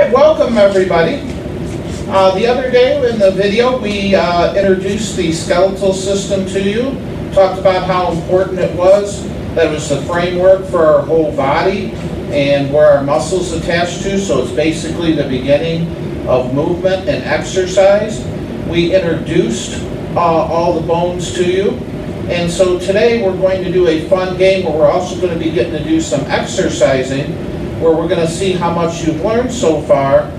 right, welcome everybody. The other day in the video we introduced the skeletal system to you, talked about how important it was, that it was the framework for our whole body and where our muscles attached to, so it's basically the beginning of movement and exercise. We introduced all the bones to you, and so today we're going to do a fun game where we're also going to be getting to do some exercising, where we're going to see how much you've learned so far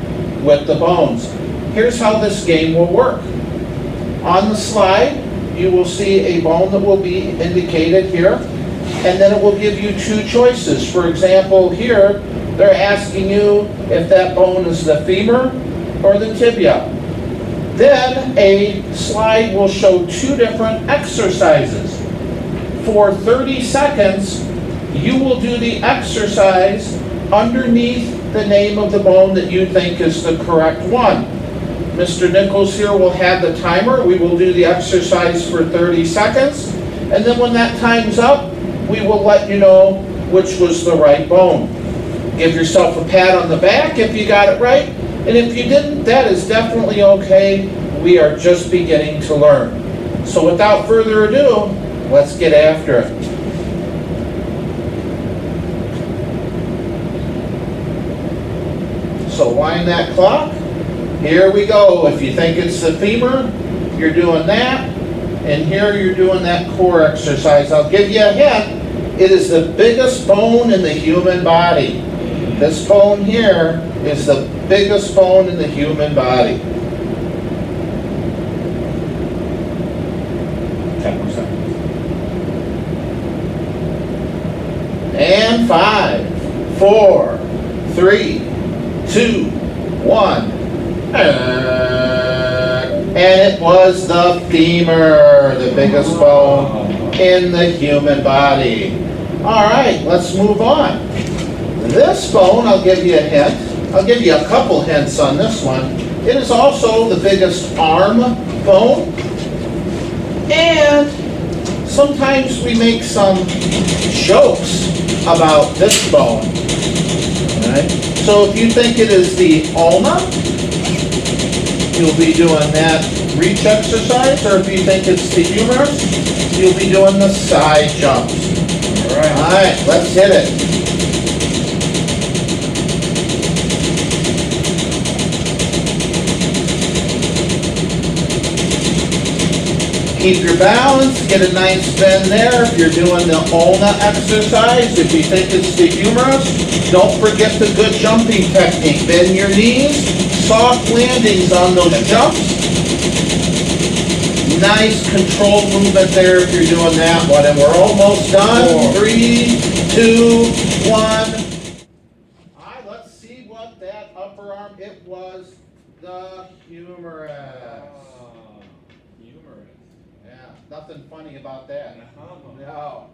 with the bones. Here's how this game will work. On the slide, you will see a bone that will be indicated here, and then it will give you two choices. For example, here, they're asking you if that bone is the femur or the tibia. Then a slide will show two different exercises. For 30 seconds, you will do the exercise underneath the name of the bone that you think is the correct one. Mr. Nichols here will have the timer. We will do the exercise for 30 seconds, and then when that time's up, we will let you know which was the right bone. Give yourself a pat on the back if you got it right, and if you didn't, that is definitely okay. We are just beginning to learn. So without further ado, let's get after it. So wind that clock. Here we go. If you think it's the femur, you're doing that. And here you're doing that core exercise. I'll give you a hint. It is the biggest bone in the human body. This bone here is the biggest bone in the human body. 10 more seconds. And 5, 4, 3, 2, 1. And it was the femur, the biggest bone in the human body. All right, let's move on. This bone, I'll give you a hint. I'll give you a couple hints on this one. It is also the biggest arm bone. And sometimes we make some jokes about this bone. All right? So if you think it is the ulna, you'll be doing that reach exercise, or if you think it's the humerus, you'll be doing the side jumps. All right, let's hit it. Keep your balance, get a nice bend there if you're doing the ulna exercise. If you think it's the humerus, don't forget the good jumping technique. Bend your knees, soft landings on those jumps. Nice controlled movement there if you're doing that one. And we're almost done. 3, 2, 1. All right, let's see what that upper arm, it was the humerus. Yeah, nothing funny about that. No.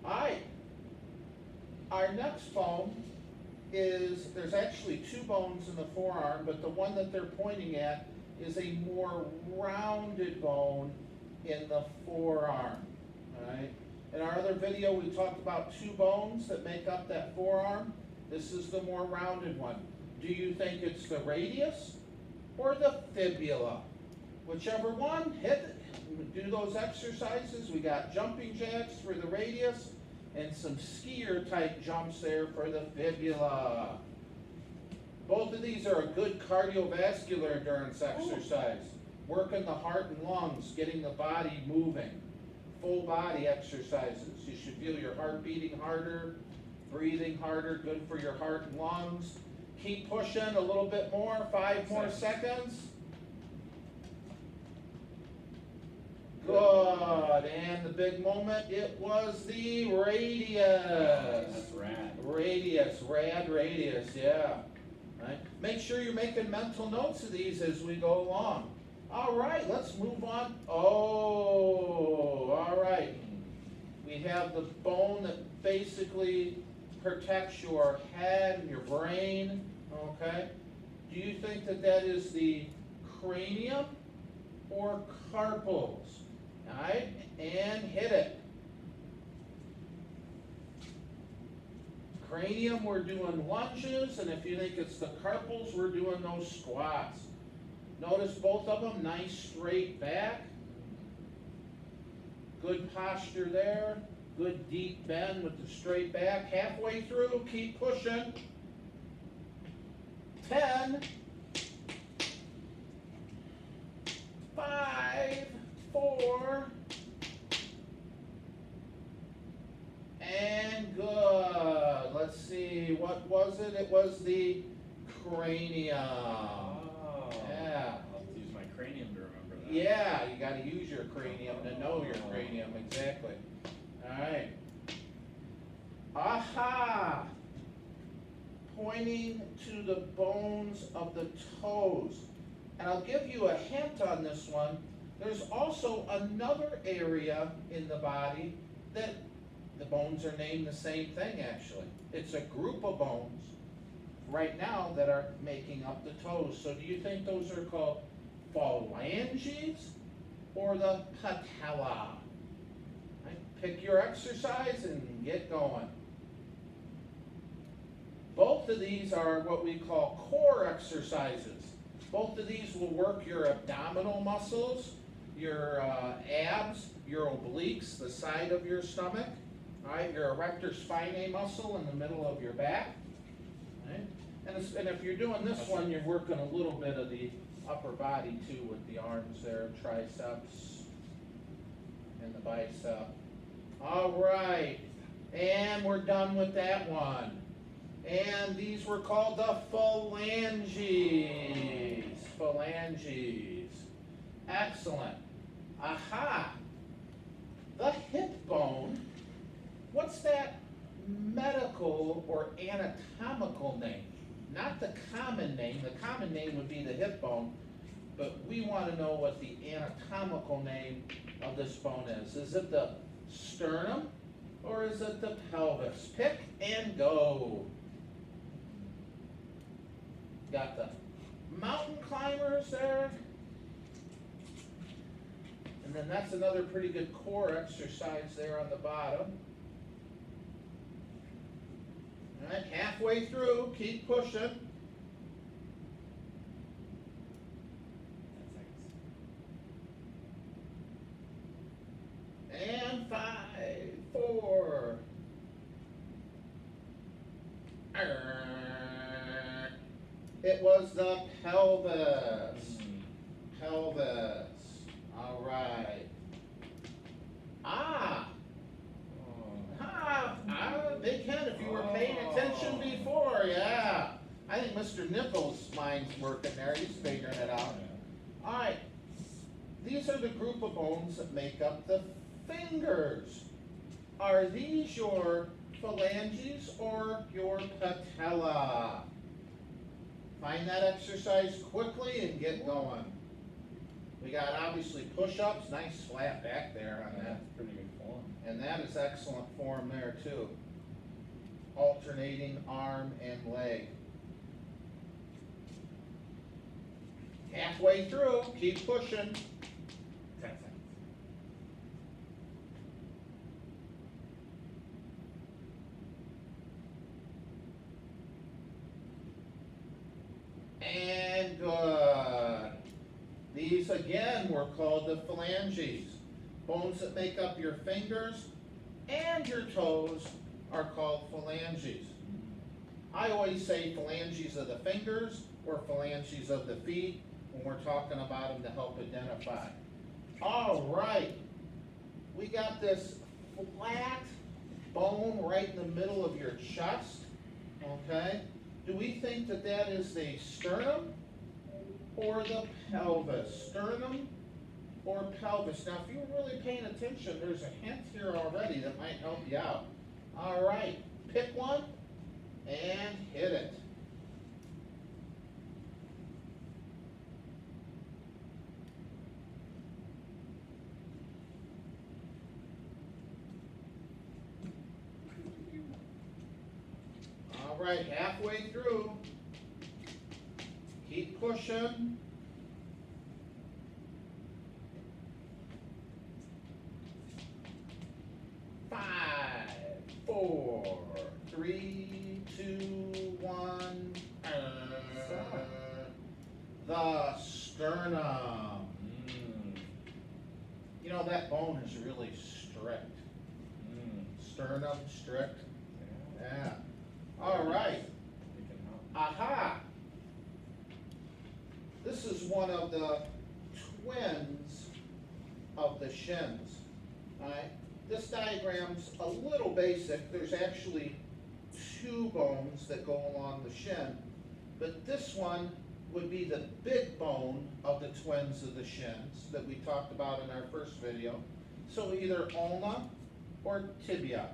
All right. Our next bone is, there's actually two bones in the forearm, but the one that they're pointing at is a more rounded bone in the forearm. All right. In our other video, we talked about two bones that make up that forearm. This is the more rounded one. Do you think it's the radius or the fibula? Whichever one, hit it. Do those exercises. We got jumping jacks for the radius and some skier type jumps there for the fibula. Both of these are a good cardiovascular endurance exercise. Working the heart and lungs, getting the body moving. Full body exercises. You should feel your heart beating harder, breathing harder, good for your heart and lungs. Keep pushing a little bit more, 5 more seconds. Good, and the big moment, it was the radius. That's rad. Radius, yeah. Right. Make sure you're making mental notes of these as we go along. All right, let's move on. Oh, all right. We have the bone that basically protects your head and your brain, okay? Do you think that that is the cranium or carpals? All right, and hit it. cranium, we're doing lunges, and if you think it's the carpals, we're doing those squats. Notice both of them, nice straight back. Good posture there. Good deep bend with the straight back. Halfway through, keep pushing. 10, 5, 4, and good. Let's see, what was it? It was the cranium. Oh. Yeah. I'll have to use my cranium to remember that. Yeah, you gotta use your cranium to know your cranium, exactly. Alright. Aha! Pointing to the bones of the toes. And I'll give you a hint on this one. There's also another area in the body that the bones are named the same thing, actually. It's a group of bones right now that are making up the toes. So do you think those are called phalanges or the patella? Right? Pick your exercise and get going. Both of these are what we call core exercises. Both of these will work your abdominal muscles, your abs, your obliques, the side of your stomach, all right, your erector spinae muscle in the middle of your back. Right? And if you're doing this one, you're working a little bit of the upper body too with the arms there, triceps and the bicep. All right, and we're done with that one. And these were called the phalanges. Phalanges. Excellent. Aha. The hip bone. What's that medical or anatomical name? Not the common name. The common name would be the hip bone. But we want to know what the anatomical name of this bone is. Is it the sternum or is it the pelvis? Pick and go. Got the mountain climbers there. And then that's another pretty good core exercise there on the bottom. All right, halfway through, keep pushing. And 5, 4. It was the pelvis. Pelvis. All right. Big Ken, if you were paying attention before, yeah. I think Mr. Nichols' mind's working there. He's figuring it out. All right. These are the group of bones that make up the fingers. Are these your phalanges or your patella? Find that exercise quickly and get going. We got obviously push-ups, nice flat back there on that. That's pretty good form. And that is excellent form there too. Alternating arm and leg. Halfway through, keep pushing. 10 seconds. And good. These again were called the phalanges. Bones that make up your fingers and your toes are called phalanges. I always say phalanges of the fingers or phalanges of the feet when we're talking about them to help identify. All right. We got this flat bone right in the middle of your chest. Okay. Do we think that that is the sternum or the pelvis? Sternum or pelvis? Now, if you're really paying attention, there's a hint here already that might help you out. All right, pick one and hit it. All right, halfway through. Keep pushing. 5, 4, 3, 2, 1. The sternum. You know, that bone is really strict. Sternum strict. Yeah. All right. You can help. Aha! This is one of the twins of the shins. All right. This diagram's a little basic. There's actually 2 bones that go along the shin, but this one would be the big bone of the twins of the shins that we talked about in our first video. So either ulna or tibia.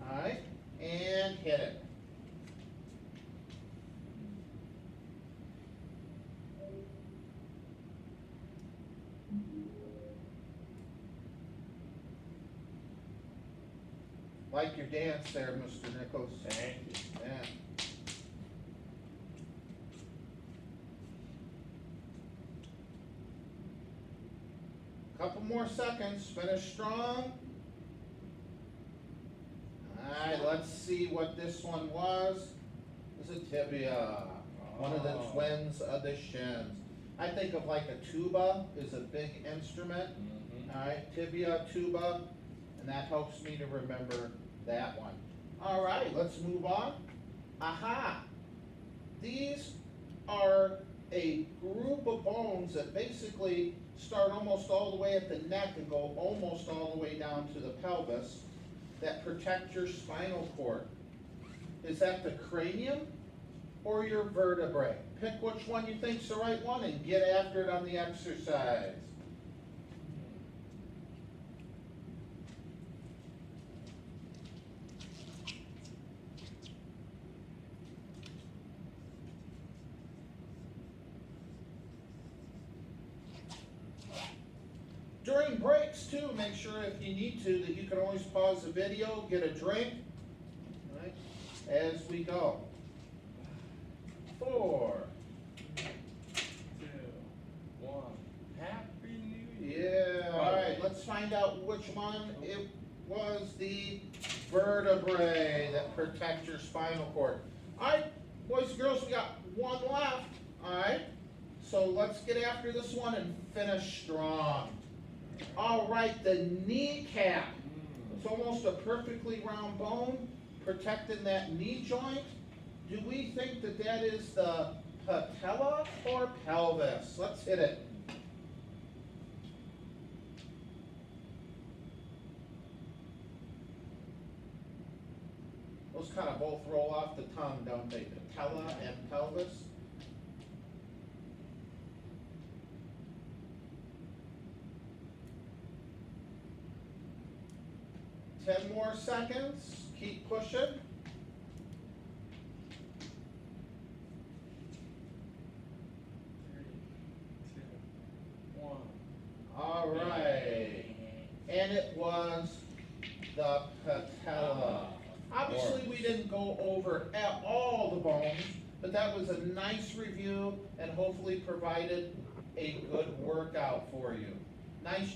All right, and hit it. Like your dance there, Mr. Nichols. Thank you. Yeah. Couple more seconds, finish strong. All right, let's see what this one was. It's a tibia, one of the twins of the shins. I think of like a tuba is a big instrument. All right, tibia, tuba, and that helps me to remember that one. All right, let's move on. Aha! These are a group of bones that basically start almost all the way at the neck and go almost all the way down to the pelvis that protect your spinal cord. Is that the cranium or your vertebrae? Pick which one you think's the right one and get after it on the exercise. During breaks too, make sure if you need to that you can always pause the video, get a drink, all right, as we go. 4. 2, 1. Happy New Year. Yeah, all right, let's find out which one. It was the vertebrae that protect your spinal cord. All right, boys and girls, we got one left, all right? So let's get after this one and finish strong. All right, the kneecap. It's almost a perfectly round bone protecting that knee joint. Do we think that that is the patella or pelvis? Let's hit it. Those kind of both roll off the tongue, don't they? Patella and pelvis. Ten more seconds. Keep pushing. 3, 2, 1. All right. And it was the patella. Obviously, we didn't go over at all the bones, but that was a nice review and hopefully provided a good workout for you. Nice